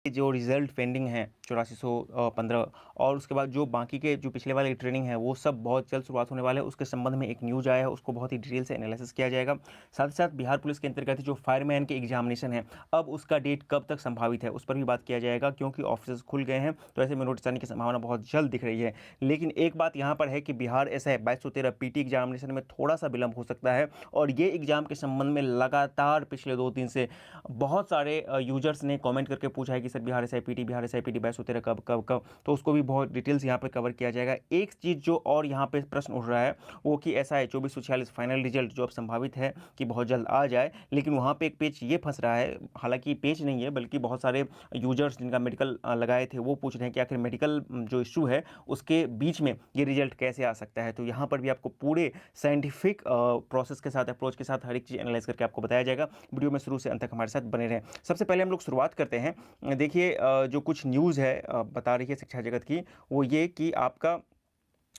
जो result pending है 8415 और उसके बाद जो बाकी के जो पिछले वाले ट्रेनिंग है वो सब बहुत जल्द शुरुआत होने वाले हैं। उसके संबंध में एक न्यूज़ आया है, उसको बहुत ही डिटेल से एनालिसिस किया जाएगा। साथ ही साथ बिहार पुलिस के अंतर्गत जो फायरमैन के एग्जामिनेशन है, अब उसका डेट कब तक संभावित है उस पर भी बात किया जाएगा, क्योंकि ऑफिस खुल गए हैं तो ऐसे में नोटिस आने की संभावना बहुत जल्द दिख रही है। लेकिन एक बात यहाँ पर है कि बिहार ऐसा 2213 पीटी एग्जामिनेशन में थोड़ा सा विलंब हो सकता है, और ये एग्जाम के संबंध में लगातार पिछले 2 दिन से बहुत सारे यूजर्स ने कमेंट करके पूछा है कि सर बिहार SIPT 2213 कब कब कब, तो उसको भी बहुत डिटेल्स यहाँ पे कवर किया जाएगा। एक चीज़ जो और यहाँ पे प्रश्न उठ रहा है वो कि SI 2446 फाइनल रिजल्ट जो अब संभावित है कि बहुत जल्द आ जाए, लेकिन वहाँ पे एक पेच ये फंस रहा है, हालांकि पेच नहीं है बल्कि बहुत सारे यूजर्स जिनका मेडिकल लगाए थे वो पूछ रहे हैं कि आखिर मेडिकल जो इशू है उसके बीच में ये रिजल्ट कैसे आ सकता है। तो यहाँ पर भी आपको पूरे साइंटिफिक प्रोसेस के साथ, अप्रोच के साथ हर एक चीज़ एनालाइज करके आपको बताया जाएगा। वीडियो में शुरू से अंत तक हमारे साथ बने रहें। सबसे पहले हम लोग शुरुआत करते हैं। देखिए जो कुछ न्यूज़ है बता रही है शिक्षा जगत की, वो ये कि आपका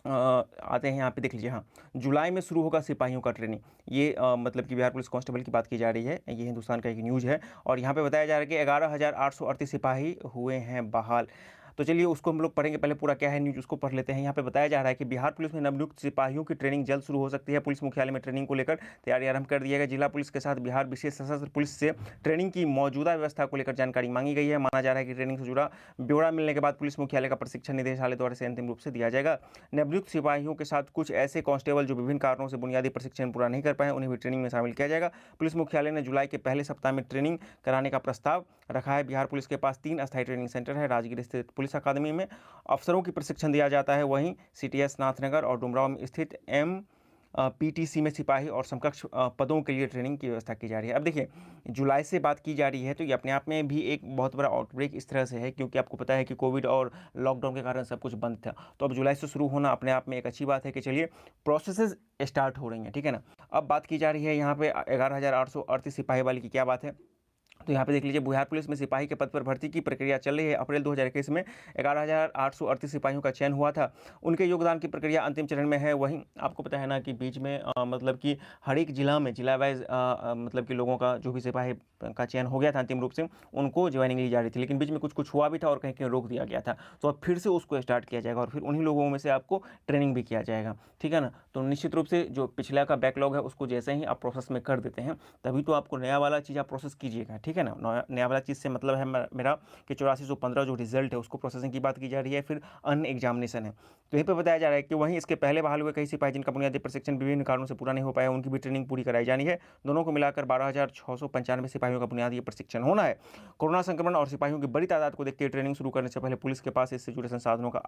आते हैं यहाँ पे, देख लीजिए। हाँ, जुलाई में शुरू होगा सिपाहियों का ट्रेनिंग। ये मतलब कि बिहार पुलिस कांस्टेबल की बात की जा रही है। ये हिंदुस्तान का एक न्यूज़ है और यहाँ पे बताया जा रहा है कि 11,838 सिपाही हुए हैं बहाल। तो चलिए उसको हम लोग पढ़ेंगे। पहले पूरा क्या है न्यूज़ उसको पढ़ लेते हैं। यहाँ पे बताया जा रहा है कि बिहार पुलिस में नवनियुक्त सिपाहियों की ट्रेनिंग जल्द शुरू हो सकती है। पुलिस मुख्यालय में ट्रेनिंग को लेकर तैयारी आरंभ कर दिया गया। जिला पुलिस के साथ बिहार विशेष सशस्त्र पुलिस से ट्रेनिंग की मौजूदा व्यवस्था को लेकर जानकारी मांगी गई है। माना जा रहा है कि ट्रेनिंग से जुड़ा ब्यौरा मिलने के बाद पुलिस मुख्यालय का प्रशिक्षण निदेशालय द्वारा से अंतिम रूप से दिया जाएगा। नवनियुक्त सिपाहियों के साथ कुछ ऐसे कांस्टेबल जो विभिन्न कारणों से बुनियादी प्रशिक्षण पूरा नहीं कर पाए, उन्हें भी ट्रेनिंग में शामिल किया जाएगा। पुलिस मुख्यालय ने जुलाई के पहले सप्ताह में ट्रेनिंग कराने का प्रस्ताव रखा है। बिहार पुलिस के पास 3 अस्थायी ट्रेनिंग सेंटर है। राजगीर स्थित पुलिस अकादमी में अफसरों की प्रशिक्षण दिया जाता है, वहीं CTS नाथनगर और डुमराव में स्थित MPTC में सिपाही और समकक्ष पदों के लिए ट्रेनिंग की व्यवस्था की जा रही है। अब देखिए, जुलाई से बात की जा रही है तो ये अपने आप में भी एक बहुत बड़ा आउटब्रेक इस तरह से है, क्योंकि आपको पता है कि कोविड और लॉकडाउन के कारण सब कुछ बंद था। तो अब जुलाई से शुरू होना अपने आप में एक अच्छी बात है कि चलिए प्रोसेसेस स्टार्ट हो रही हैं, ठीक है ना। अब बात की जा रही है यहाँ पे 11,838 सिपाही वाली की क्या बात है। तो यहाँ पे देख लीजिए, बिहार पुलिस में सिपाही के पद पर भर्ती की प्रक्रिया चल रही है। अप्रैल 2021 में 11,838 सिपाहियों का चयन हुआ था। उनके योगदान की प्रक्रिया अंतिम चरण में है। वहीं आपको पता है ना कि बीच में मतलब कि हर एक जिला में जिला वाइज मतलब कि लोगों का जो भी सिपाही का चयन हो गया था अंतिम रूप से, उनको ज्वाइनिंग ली जा रही थी, लेकिन बीच में कुछ कुछ हुआ भी था और कहीं कहीं रोक दिया गया था। तो अब फिर से उसको स्टार्ट किया जाएगा और फिर उन्हीं लोगों में से आपको ट्रेनिंग भी किया जाएगा, ठीक है ना। तो निश्चित रूप से जो पिछला का बैकलॉग है उसको जैसे ही आप प्रोसेस में कर देते हैं, तभी तो आपको नया वाला चीज़ आप प्रोसेस कीजिएगा, ठीक है ना। नया वाला चीज़ से मतलब है मेरा कि 8415 जो रिजल्ट है उसको प्रोसेसिंग की बात की जा रही है, फिर अन्य एग्जामिनेशन है। तो यहीं पर बताया जा रहा है कि वहीं इसके पहले बहाल हुए कई सिपाही जिनका बुनियादी प्रशिक्षण विभिन्न कारणों से पूरा नहीं हो पाया, उनकी भी ट्रेनिंग पूरी कराई जानी है। दोनों को मिलाकर 12,695 सिपाहियों का बुनियादी प्रशिक्षण होना है। कोरोना संक्रमण और सिपाहियों की बड़ी तादाद को देखते हुए ट्रेनिंग शुरू करने से पहले पुलिस के पास इससे जुड़े संसाधनों का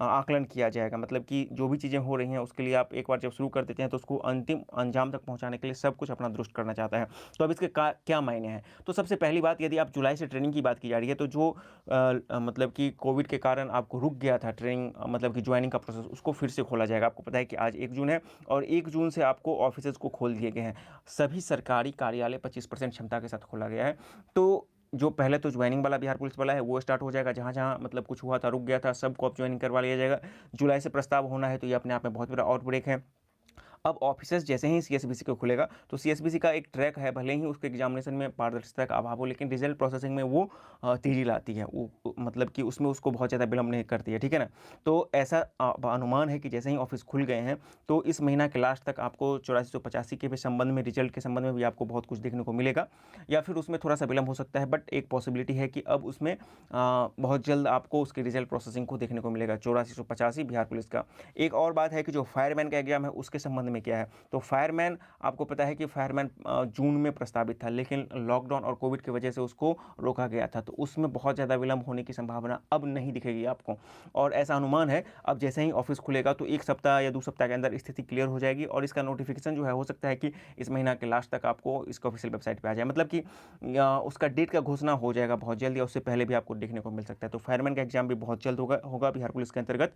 आकलन किया जाएगा। मतलब कि जो भी चीज़ें हो रही हैं उसके लिए आप एक बार जब शुरू कर देते हैं तो उसको अंतिम अंजाम तक पहुंचाने के लिए सब कुछ अपना दुरुस्त करना चाहता है। तो अब इसके क्या मायने हैं। तो सबसे पहली बात, यदि आप जुलाई से ट्रेनिंग की बात की जा रही है तो जो मतलब कि कोविड के कारण आपको रुक गया था ट्रेनिंग, मतलब कि ज्वाइनिंग का प्रोसेस, उसको फिर से खोला जाएगा। आपको पता है कि आज 1 जून है और 1 जून से आपको ऑफिसेज को खोल दिए गए हैं। सभी सरकारी कार्यालय 25% क्षमता के साथ खोला गया है। तो जो पहले तो ज्वाइनिंग वाला बिहार पुलिस वाला है वो स्टार्ट हो जाएगा। जहाँ जहाँ मतलब कुछ हुआ था, रुक गया था, सबको अब ज्वाइनिंग करवा लिया जाएगा। जुलाई से प्रस्ताव होना है, तो ये अपने आप में बहुत बड़ा आउटब्रेक है। अब ऑफिसर्स जैसे ही CSBC को खुलेगा तो CSBC का एक ट्रैक है, भले ही उसके एग्जामिनेशन में पारदर्शिता का अभाव हो, लेकिन रिजल्ट प्रोसेसिंग में वो तेजी लाती है। वो मतलब कि उसमें उसको बहुत ज़्यादा विलंब नहीं करती है, ठीक है ना। तो ऐसा अनुमान है कि जैसे ही ऑफिस खुल गए हैं तो इस महीना के लास्ट तक आपको 8485 के भी संबंध में, रिजल्ट के संबंध में भी आपको बहुत कुछ देखने को मिलेगा, या फिर उसमें थोड़ा सा विलंब हो सकता है। बट एक पॉसिबिलिटी है कि अब उसमें बहुत जल्द आपको उसकी रिजल्ट प्रोसेसिंग को देखने को मिलेगा 8485 बिहार पुलिस का। एक और बात है कि जो फायरमैन का एग्जाम है उसके संबंध में क्या है। तो फायरमैन, आपको पता है कि फायरमैन जून में प्रस्तावित था, लेकिन लॉकडाउन और कोविड की वजह से उसको रोका गया था। तो उसमें बहुत ज़्यादा विलंब होने की संभावना अब नहीं दिखेगी आपको। और ऐसा अनुमान है अब जैसे ही ऑफिस खुलेगा तो 1 सप्ताह या 2 सप्ताह के अंदर स्थिति क्लियर हो जाएगी और इसका नोटिफिकेशन जो है हो सकता है कि इस महीना के लास्ट तक आपको इसका ऑफिशियल वेबसाइट पर आ जाए। मतलब कि उसका डेट का घोषणा हो जाएगा बहुत जल्द, या उससे पहले भी आपको देखने को मिल सकता है। तो फायरमैन का एग्जाम भी बहुत जल्द होगा बिहार पुलिस के अंतर्गत।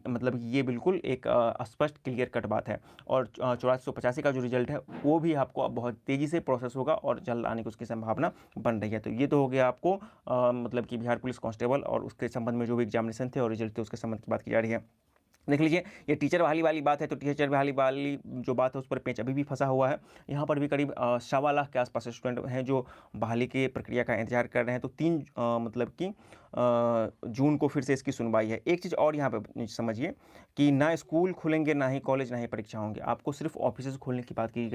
मतलब ये बिल्कुल एक स्पष्ट क्लियर कट बात है। और 8485 का जो रिजल्ट है वो भी आपको अब बहुत तेज़ी से प्रोसेस होगा और जल्द आने की उसकी संभावना बन रही है। तो ये तो हो गया आपको मतलब कि बिहार पुलिस कांस्टेबल और उसके संबंध में जो भी एग्जामिनेशन थे और रिजल्ट थे उसके संबंध की बात की जा रही है। देख लीजिए, ये टीचर बहाली वाली बात है, तो टीचर बहाली वाली जो बात है उस पर पेंच अभी भी फंसा हुआ है। यहाँ पर भी करीब 1.25 लाख के आसपास स्टूडेंट हैं जो बहाली की प्रक्रिया का इंतजार कर रहे हैं। तो 3 मतलब कि जून को फिर से इसकी सुनवाई है। एक चीज़ और यहाँ पे समझिए कि ना स्कूल खुलेंगे, ना ही कॉलेज, ना ही परीक्षा होंगे। आपको सिर्फ ऑफिसेज़ खोलने की बात की गई